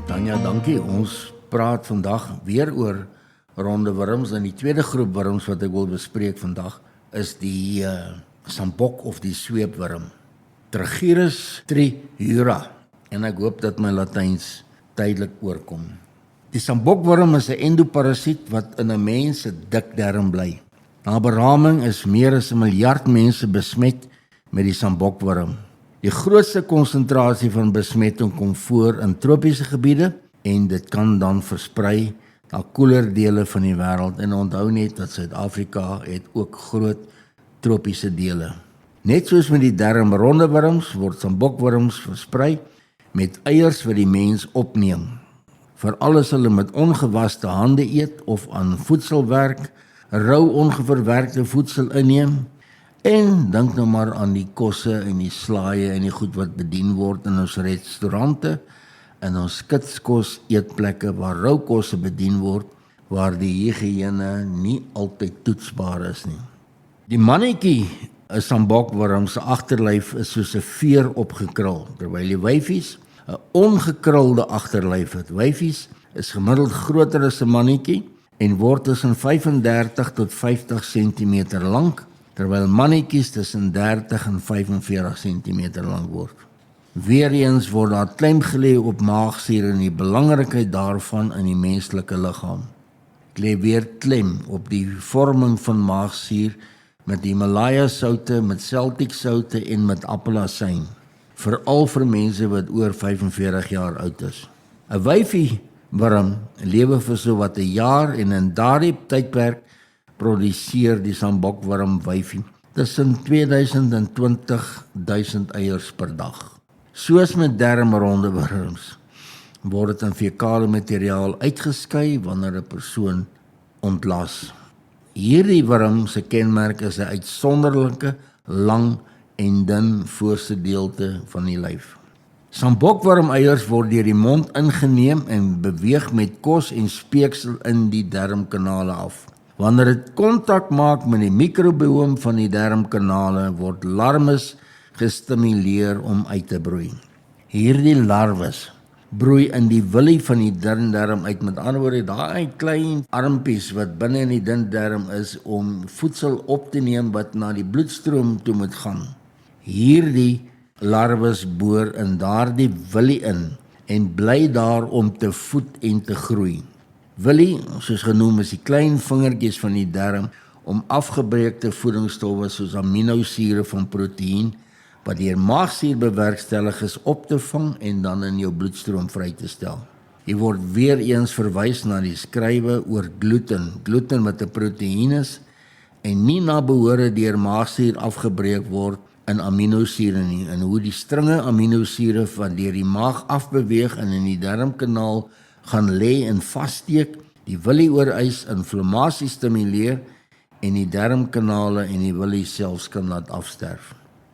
Tanya, dankie. Ons praat vandag weer oor ronde wurms en die tweede groep wurms wat ek wil bespreek vandag is die sambok of die sweepwurm. Tragurus triura. En ek hoop dat my Latyns tydelik oorkom. Die sambokwurm is 'n endoparasiet wat in 'n mens se dikdarm bly. Na beraming is meer as 1 miljard mense besmet met die sambokwurm. Die grootste konsentrasie van besmetting kom voor in tropiese gebiede en dit kan dan versprei na koeler dele van die wêreld. En onthou net dat Suid-Afrika het ook groot tropiese dele. Net soos met die darmronde wurms word sambokwurms versprei met eiers wat die mens opneem. Veral as hulle met ongewaste hande eet of aan voedsel werk, rou ongeverwerkte voedsel inneem. En dink nou maar aan die kosse en die slaaie en die goed wat bedien word in ons restaurante en ons kitskos eetplekke waar rou kosse bedien word, waar die higiëne nie altyd toetsbaar is nie. Die mannetjie, 'n sambokwurm se agterlyf is soos 'n veer opgekrul, terwyl die wyfies 'n ongekrulde agterlyf het. Wyfies is gemiddeld groter as 'n mannetjie en word tussen 35 tot 50 cm lank, terwyl mannetjies tussen 30 en 45 cm lank word. Weereens word daar klem gelê op maagsuur en die belangrikheid daarvan in die menslike liggaam. Ek lê weer klem op die vorming van maagsuur met Himalaya soute, met Celtic soute en met appelasyn, veral vir mense wat oor 45 jaar oud is. 'n Wyfiewurm lewe vir so wat 'n jaar en in daardie tydperk produseer die sambokwurm wyfie tussen 2000 en 20.000 eiers per dag. Soos met darmronde wurms word dit in fekale materiaal uitgeskei wanneer 'n persoon ontlas. Hierdie wurm se kenmerk is 'n uitsonderlike, lang en dun voorste deelte van die lyf. Sambokwurm eiers word deur die mond ingeneem en beweeg met kos en speeksel in die darmkanale af. Wanneer dit kontak maak met die mikrobiom van die darmkanale, word larwes gestimuleer om uit te broei. Hierdie larwes broei in die willie van die dun darm uit. Met ander woorde, daai klein armpies wat binne in die dun darm is om voedsel op te neem wat na die bloedstroom toe moet gaan. Hierdie larwes boor in daardie willie in en bly daar om te voed en te groei. Willie, soos genoem, is die klein vingertjies van die darm om afgebreekte voedingsstowwe soos aminosure van proteïen wat deur maagsuur bewerkstellig is op te vang en dan in jou bloedstroom vry te stel. Hier word weer eens verwys na die skrywe oor gluten. Gluten wat 'n proteïen is en nie na behore deur maagsuur afgebreek word in aminosure nie, en hoe die stringe aminosure van deur die maag afbeweeg en in die darmkanaal gaan lê en vassteek, die willie oorwys, inflammasie stimuleer en die darmkanale en die willie selfs kan laat afsterf.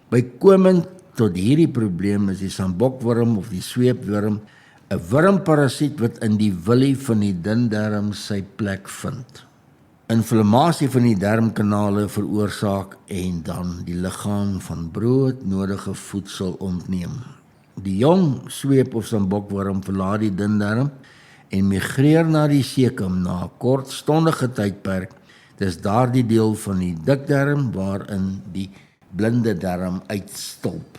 Bykomend tot hierdie probleem is die sambokwurm of die sweepwurm 'n wurmparasiet wat in die willie van die dun darm sy plek vind. Inflammasie van die darmkanale veroorsaak en dan die liggaam van broodnodige voedsel ontneem. Die jong sweep of sambokwurm verlaat die dun darm en migreer na die cecum na 'n kortstondige tydperk. Dis daardie deel van die dikdarm waarin die blinde darm uitstulp.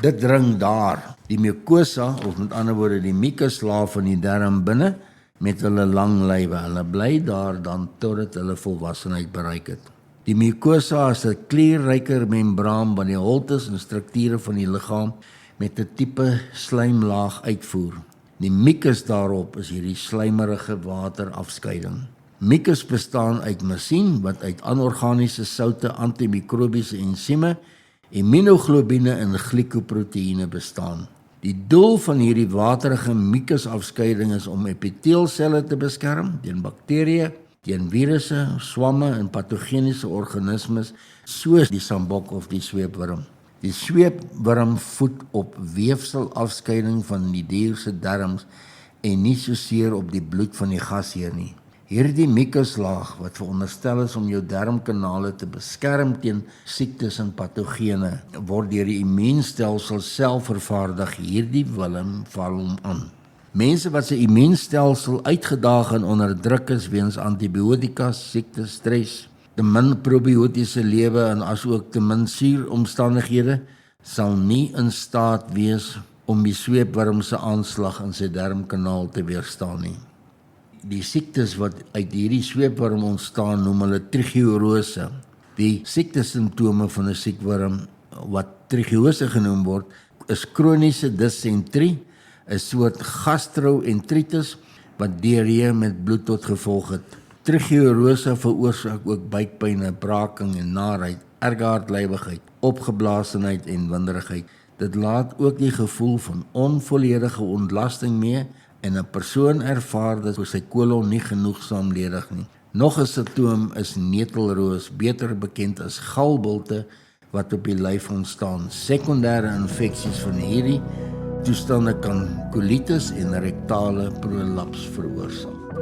Dit dring daar die mucosa, of met ander woorde die mucuslaag van die darm binne met hulle lang lywe. Hulle bly daar dan totdat hulle volwassenheid bereik het. Die mucosa is 'n klierryker membraan wat die holtes en strukture van die liggaam met 'n tipe slijmlaag uitvoer. Die mucus daarop is hierdie slijmerige waterafskeiding. Mucus bestaan uit mesien wat uit anorganiese soute, antimikrobiese ensieme, immunoglobine en glikoproteïene bestaan. Die doel van hierdie waterige mucusafskeiding is om epiteelselle te beskerm teen bakterieë, teen virusse, swamme en patogeniese organismes soos die sambok of die sweepwurm. Die sweepwurm voed op weefselafskeiding van die dier se darmes en nie soseer op die bloed van die gasheer nie. Hierdie mucuslaag wat veronderstel is om jou darmkanale te beskerm teen siektes en patogene, word deur die immuunstelsel self vervaardig. Hierdie wilm val hom aan. Mense wat se immuunstelsel uitgedaag en onderdruk is weens antibiotika, siekte, stres, te min probiotiese lewe en asook te min suuromstandighede, sal nie in staat wees om die sweepworm se aanslag in sy darmkanaal te weerstaan nie. Die siektes wat uit hierdie sweepworm ontstaan, noem hulle trichiurose. Die siektesimptome van 'n siekwurm wat trichiose genoem word, is kroniese dysentrie, 'n soort gastroenteritis wat diarree met bloed tot gevolg het. Trichiurose veroorsaak ook buikpyn, braaking en naarheid, erge hartlywigheid, opgeblaasenheid en winderigheid. Dit laat ook die gevoel van onvolledige ontlasting mee en 'n persoon ervaar dat sy kolon nie genoegsaam ledig nie. Nog 'n simptoom is netelroos, beter bekend as galbulte, wat op die lyf ontstaan. Sekondêre infeksies van hierdie toestande kan kolitis en rektale prolaps veroorsaak.